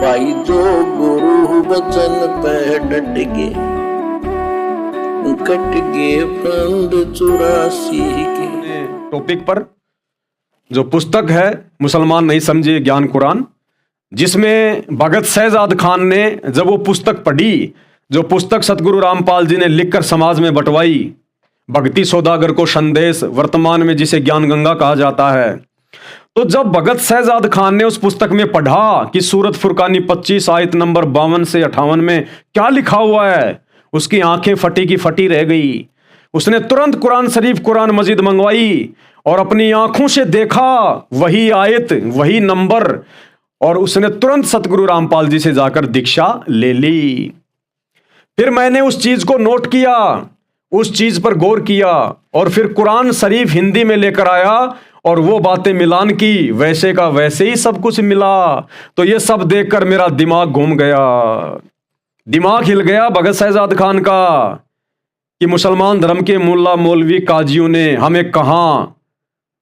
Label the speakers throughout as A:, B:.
A: भाई जो गुरु वचन पे डट गए, कट गए फंद 84 के।
B: टॉपिक पर जो पुस्तक है मुसलमान नहीं समझे ज्ञान कुरान, जिसमें भगत शहजाद खान ने जब वो पुस्तक पढ़ी, जो पुस्तक सतगुरु रामपाल जी ने लिखकर समाज में बंटवाई, भक्ति सौदागर को संदेश, वर्तमान में जिसे ज्ञान गंगा कहा जाता है, तो जब भगत शहजाद खान ने उस पुस्तक में पढ़ा कि सूरत फुरकानी 25 आयत नंबर 52 से 58 में क्या लिखा हुआ है, उसकी आंखें फटी की फटी रह गई। उसने तुरंत कुरान शरीफ, कुरान मजीद मंगवाई और अपनी आंखों से देखा वही आयत, वही नंबर, और उसने तुरंत सतगुरु रामपाल जी से जाकर दीक्षा ले ली। फिर मैंने उस चीज को नोट किया, उस चीज पर गौर किया और फिर कुरान शरीफ हिंदी में लेकर आया और वो बातें मिलान की, वैसे का वैसे ही सब कुछ मिला। तो ये सब देखकर मेरा दिमाग घूम गया, दिमाग हिल गया भगत शहजाद खान का कि मुसलमान धर्म के मुल्ला मौलवी काजियों ने हमें कहां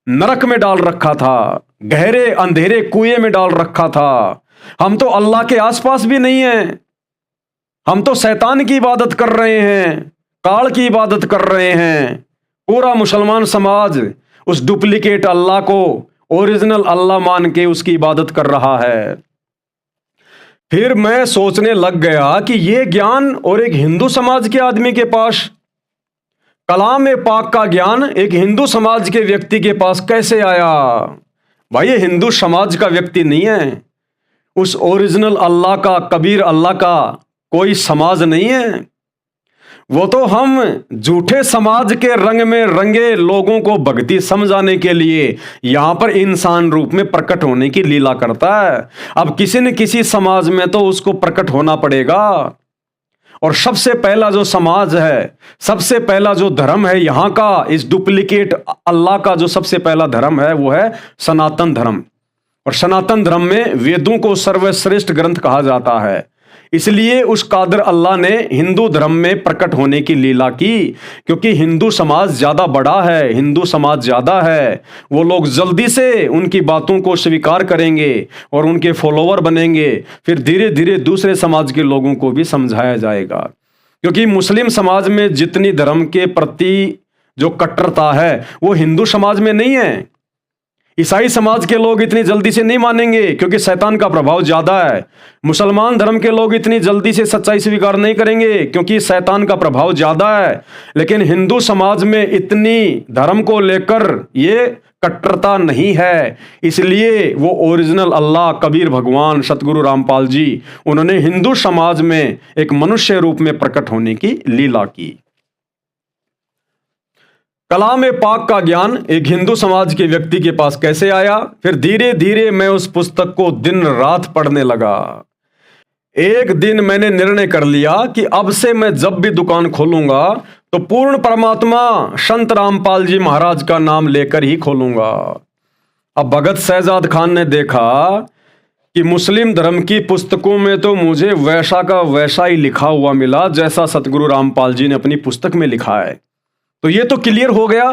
B: नरक में डाल रखा था, गहरे अंधेरे कुएं में डाल रखा था। हम तो अल्लाह के आसपास भी नहीं हैं, हम तो शैतान की इबादत कर रहे हैं, काल की इबादत कर रहे हैं। पूरा मुसलमान समाज उस डुप्लीकेट अल्लाह को ओरिजिनल अल्लाह मान के उसकी इबादत कर रहा है। फिर मैं सोचने लग गया कि यह ज्ञान और एक हिंदू समाज के आदमी के पास, कलाम पाक का ज्ञान एक हिंदू समाज के व्यक्ति के पास कैसे आया? भाई ये हिंदू समाज का व्यक्ति नहीं है, उस ओरिजिनल अल्लाह का, कबीर अल्लाह का कोई समाज नहीं है। वो तो हम झूठे समाज के रंग में रंगे लोगों को भक्ति समझाने के लिए यहां पर इंसान रूप में प्रकट होने की लीला करता है। अब किसी न किसी समाज में तो उसको प्रकट होना पड़ेगा। और सबसे पहला जो समाज है, सबसे पहला जो धर्म है यहां का, इस डुप्लीकेट अल्लाह का जो सबसे पहला धर्म है वो है सनातन धर्म। और सनातन धर्म में वेदों को सर्वश्रेष्ठ ग्रंथ कहा जाता है। इसलिए उस कादर अल्लाह ने हिंदू धर्म में प्रकट होने की लीला की, क्योंकि हिंदू समाज ज्यादा बड़ा है, हिंदू समाज ज्यादा है। वो लोग जल्दी से उनकी बातों को स्वीकार करेंगे और उनके फॉलोवर बनेंगे। फिर धीरे धीरे दूसरे समाज के लोगों को भी समझाया जाएगा। क्योंकि मुस्लिम समाज में जितनी धर्म के प्रति जो कट्टरता है वो हिंदू समाज में नहीं है। ईसाई समाज के लोग इतनी जल्दी से नहीं मानेंगे क्योंकि शैतान का प्रभाव ज्यादा है। मुसलमान धर्म के लोग इतनी जल्दी से सच्चाई स्वीकार नहीं करेंगे क्योंकि शैतान का प्रभाव ज्यादा है। लेकिन हिंदू समाज में इतनी धर्म को लेकर ये कट्टरता नहीं है। इसलिए वो ओरिजिनल अल्लाह, कबीर भगवान सतगुरु रामपाल जी, उन्होंने हिंदू समाज में एक मनुष्य रूप में प्रकट होने की लीला की। कलाम पाक का ज्ञान एक हिंदू समाज के व्यक्ति के पास कैसे आया? फिर धीरे धीरे मैं उस पुस्तक को दिन रात पढ़ने लगा। एक दिन मैंने निर्णय कर लिया कि अब से मैं जब भी दुकान खोलूंगा तो पूर्ण परमात्मा संत रामपाल जी महाराज का नाम लेकर ही खोलूंगा। अब भगत शहजाद खान ने देखा कि मुस्लिम धर्म की पुस्तकों में तो मुझे वैसा का वैसा ही लिखा हुआ मिला जैसा सतगुरु रामपाल जी ने अपनी पुस्तक में लिखा है। तो ये तो क्लियर हो गया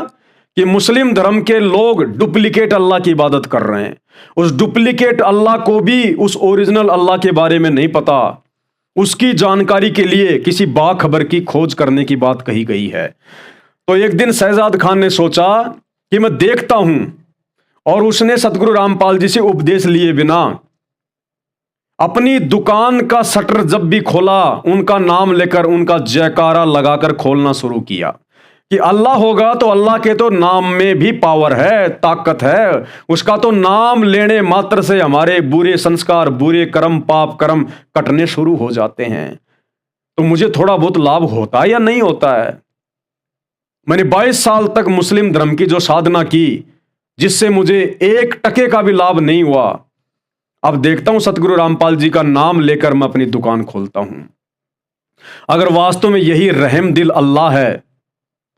B: कि मुस्लिम धर्म के लोग डुप्लीकेट अल्लाह की इबादत कर रहे हैं। उस डुप्लीकेट अल्लाह को भी उस ओरिजिनल अल्लाह के बारे में नहीं पता। उसकी जानकारी के लिए किसी बाखबर की खोज करने की बात कही गई है। तो एक दिन शहजाद खान ने सोचा कि मैं देखता हूं, और उसने सतगुरु रामपाल जी से उपदेश लिए बिना अपनी दुकान का शटर जब भी खोला, उनका नाम लेकर, उनका जयकारा लगाकर खोलना शुरू किया कि अल्लाह होगा तो अल्लाह के तो नाम में भी पावर है, ताकत है। उसका तो नाम लेने मात्र से हमारे बुरे संस्कार, बुरे कर्म, पाप कर्म कटने शुरू हो जाते हैं। तो मुझे थोड़ा बहुत लाभ होता है या नहीं होता है? मैंने 22 साल तक मुस्लिम धर्म की जो साधना की, जिससे मुझे 1 टके का भी लाभ नहीं हुआ। अब देखता हूं सतगुरु रामपाल जी का नाम लेकर मैं अपनी दुकान खोलता हूं। अगर वास्तव में यही रहम दिल अल्लाह है,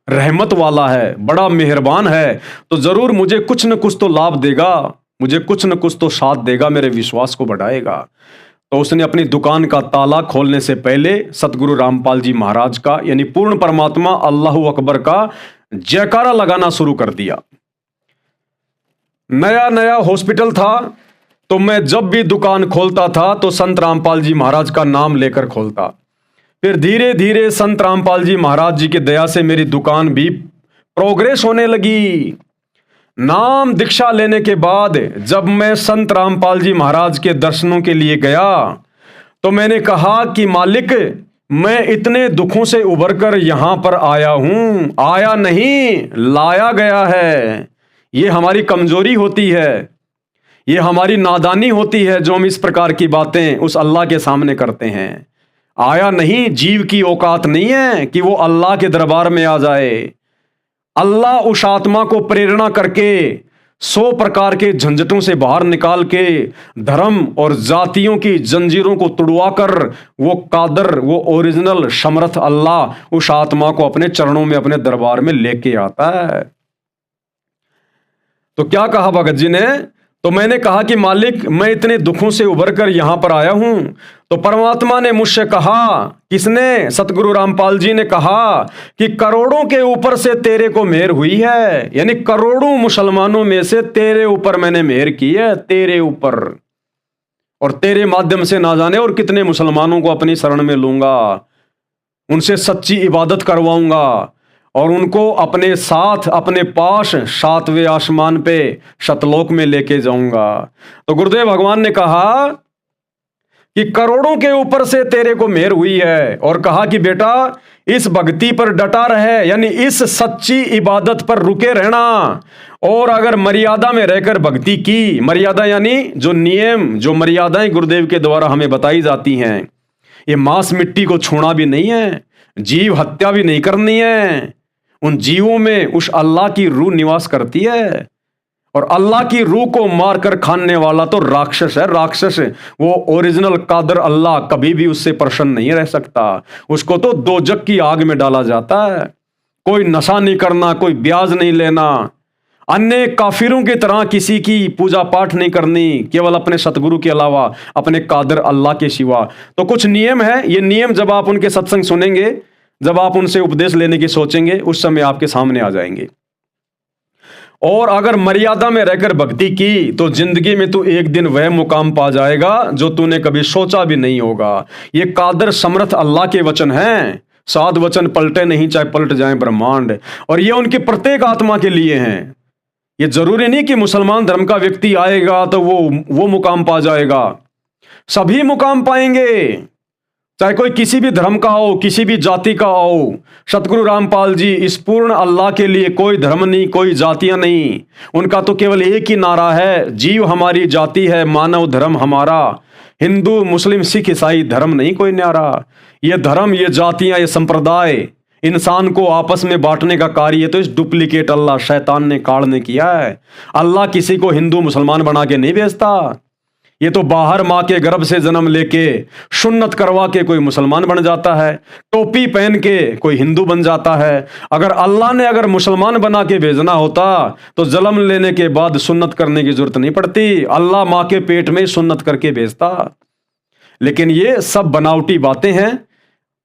B: रहमत वाला है, बड़ा मेहरबान है, तो जरूर मुझे कुछ न कुछ तो लाभ देगा, मुझे कुछ न कुछ तो साथ देगा, मेरे विश्वास को बढ़ाएगा। तो उसने अपनी दुकान का ताला खोलने से पहले सतगुरु रामपाल जी महाराज का, यानी पूर्ण परमात्मा अल्लाहू अकबर का जयकारा लगाना शुरू कर दिया। नया नया हॉस्पिटल था तो मैं जब भी दुकान खोलता था तो संत रामपाल जी महाराज का नाम लेकर खोलता। फिर धीरे धीरे संत रामपाल जी महाराज जी की दया से मेरी दुकान भी प्रोग्रेस होने लगी। नाम दीक्षा लेने के बाद जब मैं संत रामपाल जी महाराज के दर्शनों के लिए गया तो मैंने कहा कि मालिक, मैं इतने दुखों से उबरकर यहां पर आया हूं, आया नहीं लाया गया है। ये हमारी कमजोरी होती है, ये हमारी नादानी होती है जो हम इस प्रकार की बातें उस अल्लाह के सामने करते हैं। आया नहीं, जीव की औकात नहीं है कि वो अल्लाह के दरबार में आ जाए। अल्लाह उस आत्मा को प्रेरणा करके 100 प्रकार के झंझटों से बाहर निकाल के धर्म और जातियों की जंजीरों को तुड़वाकर वो कादर, वो ओरिजिनल समर्थ अल्लाह उस आत्मा को अपने चरणों में, अपने दरबार में लेके आता है। तो क्या कहा भगत जी ने? तो मैंने कहा कि मालिक, मैं इतने दुखों से उबरकर यहां पर आया हूं। तो परमात्मा ने मुझसे कहा, किसने? सतगुरु रामपाल जी ने कहा कि करोड़ों के ऊपर से तेरे को मेहर हुई है, यानी करोड़ों मुसलमानों में से तेरे ऊपर मैंने मेहर की है, तेरे ऊपर। और तेरे माध्यम से ना जाने और कितने मुसलमानों को अपनी शरण में लूंगा, उनसे सच्ची इबादत करवाऊंगा और उनको अपने साथ, अपने पास 7वें आसमान पे सतलोक में लेके जाऊंगा। तो गुरुदेव भगवान ने कहा कि करोड़ों के ऊपर से तेरे को मेहर हुई है और कहा कि बेटा इस भक्ति पर डटा रहे, यानी इस सच्ची इबादत पर रुके रहना। और अगर मर्यादा में रहकर भक्ति की, मर्यादा यानी जो नियम, जो मर्यादाएं गुरुदेव के द्वारा हमें बताई जाती हैं, ये मांस मिट्टी को छूना भी नहीं है, जीव हत्या भी नहीं करनी है। उन जीवों में उस अल्लाह की रूह निवास करती है और अल्लाह की रूह को मारकर खाने वाला तो राक्षस है, राक्षस। वो ओरिजिनल कादर अल्लाह कभी भी उससे प्रसन्न नहीं रह सकता, उसको तो दोजक की आग में डाला जाता है। कोई नशा नहीं करना, कोई ब्याज नहीं लेना, अन्य काफिरों की तरह किसी की पूजा पाठ नहीं करनी, केवल अपने सतगुरु के अलावा, अपने कादर अल्लाह के सिवा। तो कुछ नियम है, ये नियम जब आप उनके सत्संग सुनेंगे, जब आप उनसे उपदेश लेने की सोचेंगे, उस समय आपके सामने आ जाएंगे। और अगर मर्यादा में रहकर भक्ति की तो जिंदगी में तू एक दिन वह मुकाम पा जाएगा जो तूने कभी सोचा भी नहीं होगा। ये कादर समर्थ अल्लाह के वचन हैं, 7 वचन पलटे नहीं चाहे पलट जाएं ब्रह्मांड, और ये उनकी प्रत्येक आत्मा के लिए हैं। ये जरूरी नहीं कि मुसलमान धर्म का व्यक्ति आएगा तो वो मुकाम पा जाएगा, सभी मुकाम पाएंगे, चाहे कोई किसी भी धर्म का हो, किसी भी जाति का हो। सतगुरु रामपाल जी इस पूर्ण अल्लाह के लिए कोई धर्म नहीं, कोई जातियां नहीं, उनका तो केवल एक ही नारा है, जीव हमारी जाति है, मानव धर्म हमारा। हिंदू मुस्लिम सिख ईसाई धर्म नहीं कोई न्यारा। ये धर्म, ये जातियां, ये संप्रदाय इंसान को आपस में बांटने का कार्य तो इस डुप्लीकेट अल्लाह शैतान ने काल ने किया है। अल्लाह किसी को हिंदू मुसलमान बना के नहीं भेजता। ये तो बाहर माँ के गर्भ से जन्म लेके सुन्नत करवा के कोई मुसलमान बन जाता है, टोपी पहन के कोई हिंदू बन जाता है। अगर अल्लाह ने अगर मुसलमान बना के भेजना होता तो जन्म लेने के बाद सुन्नत करने की जरूरत नहीं पड़ती, अल्लाह माँ के पेट में सुन्नत करके भेजता। लेकिन ये सब बनावटी बातें हैं,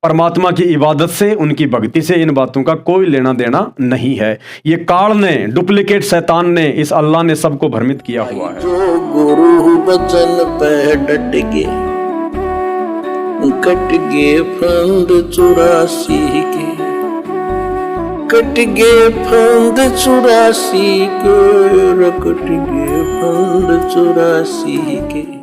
B: परमात्मा की इबादत से, उनकी भक्ति से इन बातों का कोई लेना देना नहीं है। ये काल ने, डुप्लीकेट शैतान ने, इस अल्लाह ने सबको भ्रमित किया हुआ है।
A: जो गुरु बचन पे डट गए, कट गए फंद 84 के, कट गए फंद 84 के, कट गए फंद 84 के।